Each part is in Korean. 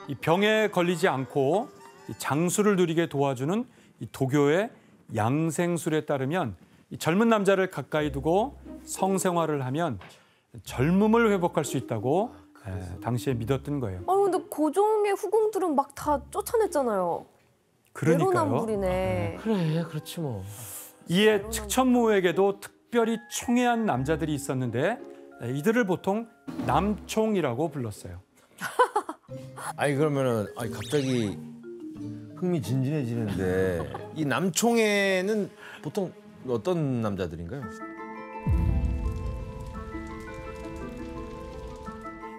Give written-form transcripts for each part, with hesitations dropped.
이 병에 걸리지 않고 장수를 누리게 도와주는 이 도교의 양생술에 따르면 이 젊은 남자를 가까이 두고 성생활을 하면 젊음을 회복할 수 있다고 당시에 믿었던 거예요. 근데 고종의 후궁들은 막 다 쫓아냈잖아요. 그러니까요. 내로남불이네. 그래, 그렇지 뭐. 이에 측천무에게도 특별히 총애한 남자들이 있었는데 이들을 보통 남총이라고 불렀어요. 아니 그러면은 갑자기 흥미진진해지는데 이 남총에는 보통 어떤 남자들인가요?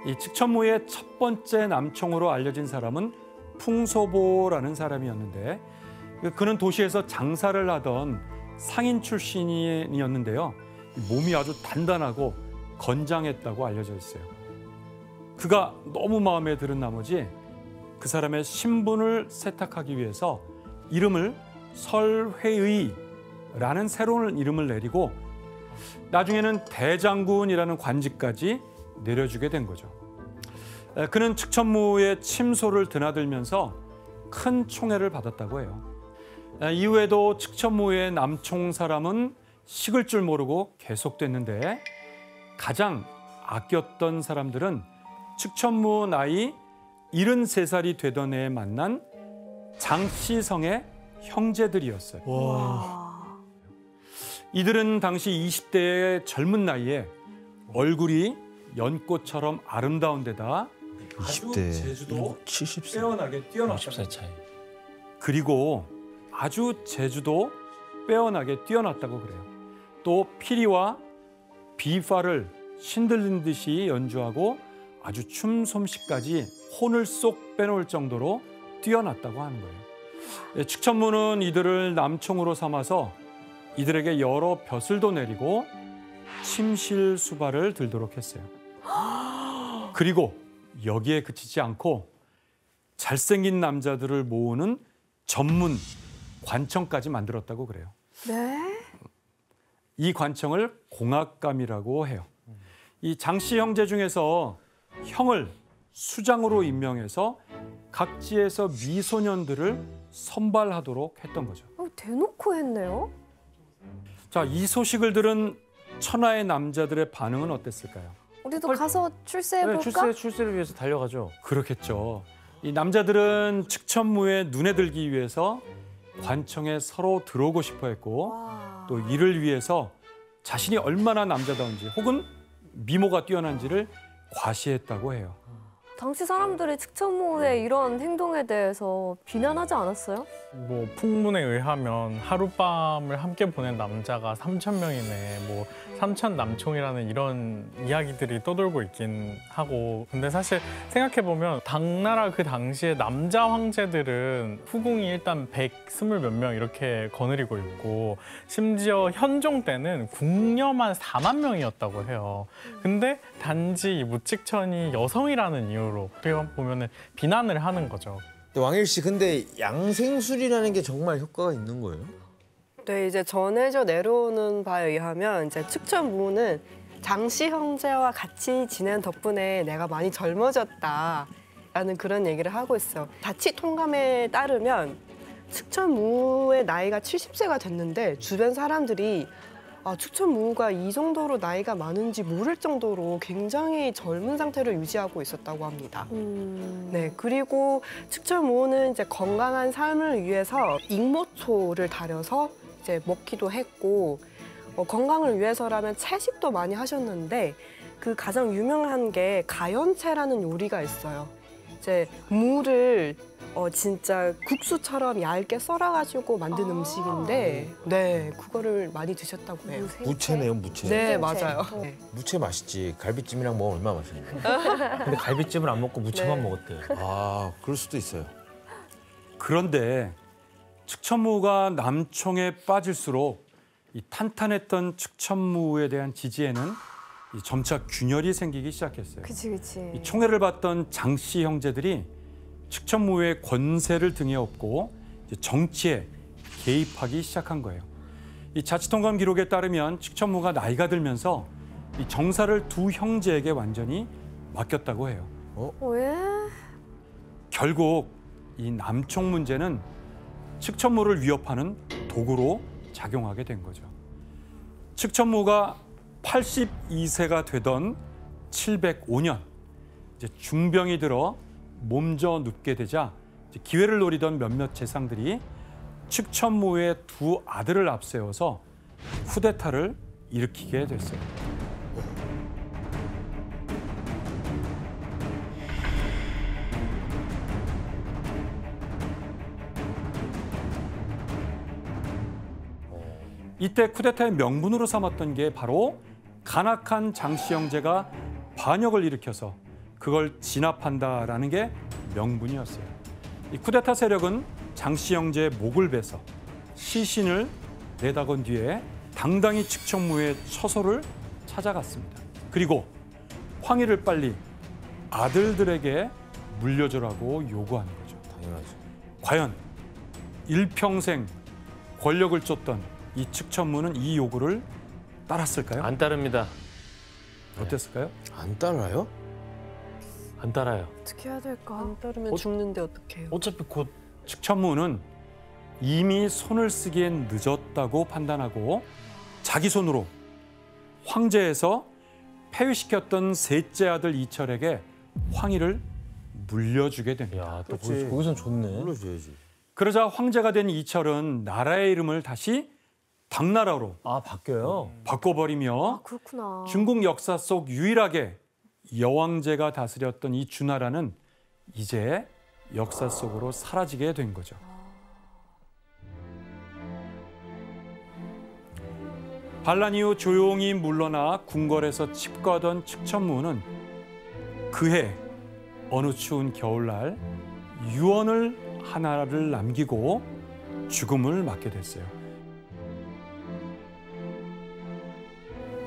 이 측천무의 첫 번째 남총으로 알려진 사람은 풍소보라는 사람이었는데 그는 도시에서 장사를 하던 상인 출신이었는데요. 몸이 아주 단단하고 건장했다고 알려져 있어요. 그가 너무 마음에 들은 나머지 그 사람의 신분을 세탁하기 위해서 이름을 설회의라는 새로운 이름을 내리고 나중에는 대장군이라는 관직까지 내려주게 된 거죠. 그는 측천무의 침소를 드나들면서 큰 총애를 받았다고 해요. 이후에도 측천무의 남총 사람은 식을 줄 모르고 계속됐는데 가장 아꼈던 사람들은 측천무 나이 73살이 되던 해에 만난 장씨성의 형제들이었어요. 와. 이들은 당시 20대의 젊은 나이에 얼굴이 연꽃처럼 아름다운 데다 20대 제주도 70세 빼어나게 뛰어났다. 50살 차이. 그리고 아주 제주도 빼어나게 뛰어났다고 그래요. 또 피리와 비파를 신들린 듯이 연주하고 아주 춤 솜씨까지 혼을 쏙 빼놓을 정도로 뛰어났다고 하는 거예요. 측천무는 이들을 남총으로 삼아서 이들에게 여러 벼슬도 내리고 침실 수발을 들도록 했어요. 그리고 여기에 그치지 않고 잘생긴 남자들을 모으는 전문 관청까지 만들었다고 그래요. 네? 이 관청을 공학감이라고 해요. 이 장씨 형제 중에서 형을 수장으로 임명해서 각지에서 미소년들을 선발하도록 했던 거죠. 대놓고 했네요. 자, 이 소식을 들은 천하의 남자들의 반응은 어땠을까요? 우리도 가서 출세해볼까? 출세를 위해서 달려가죠. 그렇겠죠. 이 남자들은 측천무에 눈에 들기 위해서 관청에 서로 들어오고 싶어 했고 와. 또 이를 위해서 자신이 얼마나 남자다운지 혹은 미모가 뛰어난지를 과시했다고 해요. 당시 사람들이 측천무의 이런 행동에 대해서 비난하지 않았어요? 뭐 풍문에 의하면 하룻밤을 함께 보낸 남자가 3,000명이네, 뭐 3,000남총이라는 이런 이야기들이 떠돌고 있긴 하고, 근데 사실 생각해보면 당나라 그 당시에 남자 황제들은 후궁이 일단 120몇 명 이렇게 거느리고 있고, 심지어 현종 때는 궁녀만 4만 명이었다고 해요. 근데 단지 무측천이 여성이라는 이유로 어떻게 보면은 비난을 하는 거죠. 왕일 씨, 근데 양생술이라는 게 정말 효과가 있는 거예요? 네, 이제 전해져 내려오는 바에 의하면 이제 측천무는 장씨 형제와 같이 지낸 덕분에 내가 많이 젊어졌다라는 그런 얘기를 하고 있어요. 자치 통감에 따르면 측천무의 나이가 70세가 됐는데 주변 사람들이 측천무가 이 정도로 나이가 많은지 모를 정도로 굉장히 젊은 상태를 유지하고 있었다고 합니다. 네, 그리고 측천무는 이제 건강한 삶을 위해서 익모초를 다려서 이제 먹기도 했고, 건강을 위해서라면 채식도 많이 하셨는데 그 가장 유명한 게 가연채라는 요리가 있어요. 이제 무를 진짜 국수처럼 얇게 썰어가지고 만든 음식인데, 네, 그거를 많이 드셨다고 해요. 무채네요, 무채. 네, 맞아요. 네. 무채 맛있지. 갈비찜이랑 먹으면 얼마나 맛있는데. 근데 갈비찜을 안 먹고 무채만 먹었대요. 아, 그럴 수도 있어요. 그런데 측천무가 남총에 빠질수록 이 탄탄했던 측천무에 대한 지지에는 점차 균열이 생기기 시작했어요. 그치. 이 총애를 받던 장씨 형제들이 측천무의 권세를 등에 업고 이제 정치에 개입하기 시작한 거예요. 이 자치통감 기록에 따르면 측천무가 나이가 들면서 이 정사를 두 형제에게 완전히 맡겼다고 해요. 왜? 결국 이 남총 문제는 측천무를 위협하는 도구로 작용하게 된 거죠. 측천무가 82세가 되던 705년 이제 중병이 들어 몸져 눕게 되자 이제 기회를 노리던 몇몇 재상들이 측천무의 두 아들을 앞세워서 쿠데타를 일으키게 됐어요. 이때 쿠데타의 명분으로 삼았던 게 바로 간악한 장씨 형제가 반역을 일으켜서 그걸 진압한다라는 게 명분이었어요. 이 쿠데타 세력은 장씨 형제의 목을 베서 시신을 내다건 뒤에 당당히 측천무의 처소를 찾아갔습니다. 그리고 황희를 빨리 아들들에게 물려주라고 요구하는 거죠. 당연하죠. 과연 일평생 권력을 쫓던 이 측천무는 이 요구를 따랐을까요? 안 따릅니다. 어땠을까요? 안 따라요? 안 따라요. 어떻게 해야 될까? 안 따르면 죽는데 어떡해요? 어차피 곧 측천무는 이미 손을 쓰기엔 늦었다고 판단하고 자기 손으로 황제에서 폐위시켰던 셋째 아들 이철에게 황희를 물려주게 됩니다. 야, 또 그렇지. 거기선 좋네. 불러줘야지. 그러자 황제가 된 이철은 나라의 이름을 다시 당나라로 아, 바뀌어요? 바꿔버리며 그렇구나. 중국 역사 속 유일하게 여왕제가 다스렸던 이 주나라는 이제 역사 속으로 사라지게 된 거죠. 반란 이후 조용히 물러나 궁궐에서 칩거하던 측천무는 그해 어느 추운 겨울날 유언을 하나를 남기고 죽음을 맞게 됐어요.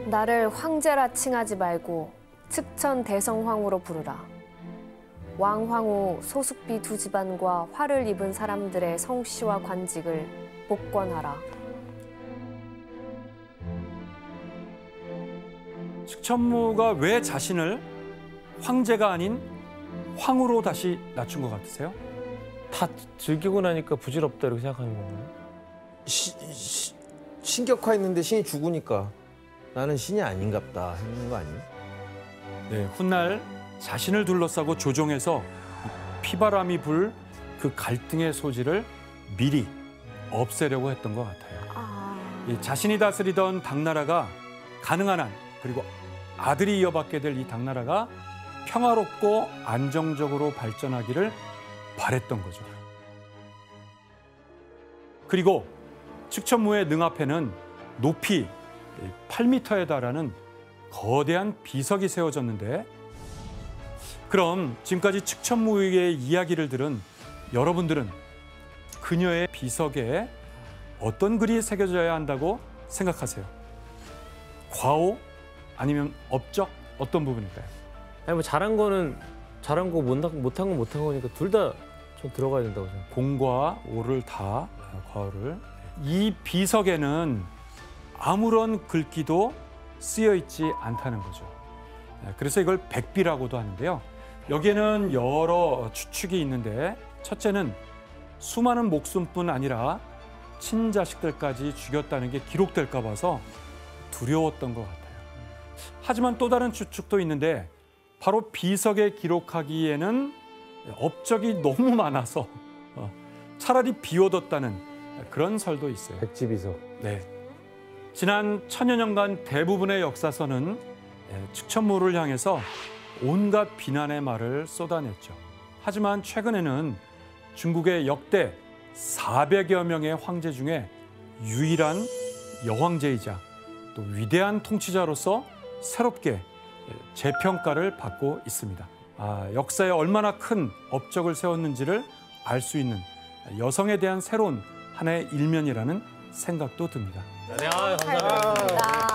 나를 황제라 칭하지 말고 측천 대성황후로 부르라. 왕황후 소숙비 두 집안과 화를 입은 사람들의 성씨와 관직을 복권하라. 측천무가 왜 자신을 황제가 아닌 황후로 다시 낮춘 것 같으세요? 다 즐기고 나니까 부질없다 이렇게 생각하는 건가요? 신격화했는데 신이 죽으니까 나는 신이 아닌갑다 하는 거 아니에요? 네, 훗날 자신을 둘러싸고 조종해서 피바람이 불 그 갈등의 소지를 미리 없애려고 했던 것 같아요. 이 자신이 다스리던 당나라가 가능한 한 그리고 아들이 이어받게 될 이 당나라가 평화롭고 안정적으로 발전하기를 바랬던 거죠. 그리고 측천무의 능 앞에는 높이 8m에 달하는 거대한 비석이 세워졌는데 그럼 지금까지 측천무의 이야기를 들은 여러분들은 그녀의 비석에 어떤 글이 새겨져야 한다고 생각하세요? 과오 아니면 업적 어떤 부분일까요? 아니 뭐 잘한 거는 잘한 거 못한 건 못한 거니까 둘 다 좀 들어가야 된다고 생각해요. 공과 오를 다 과오를 이 비석에는 아무런 글귀도 쓰여 있지 않다는 거죠. 그래서 이걸 백비라고도 하는데요. 여기에는 여러 추측이 있는데 첫째는 수많은 목숨뿐 아니라 친자식들까지 죽였다는 게 기록될까 봐서 두려웠던 것 같아요. 하지만 또 다른 추측도 있는데 바로 비석에 기록하기에는 업적이 너무 많아서 차라리 비워뒀다는 그런 설도 있어요. 백지비석. 네. 지난 천여 년간 대부분의 역사서는 측천무를 향해서 온갖 비난의 말을 쏟아냈죠. 하지만 최근에는 중국의 역대 400여 명의 황제 중에 유일한 여황제이자 또 위대한 통치자로서 새롭게 재평가를 받고 있습니다. 역사에 얼마나 큰 업적을 세웠는지를 알 수 있는 여성에 대한 새로운 하나의 일면이라는 생각도 듭니다. 네, 감사합니다.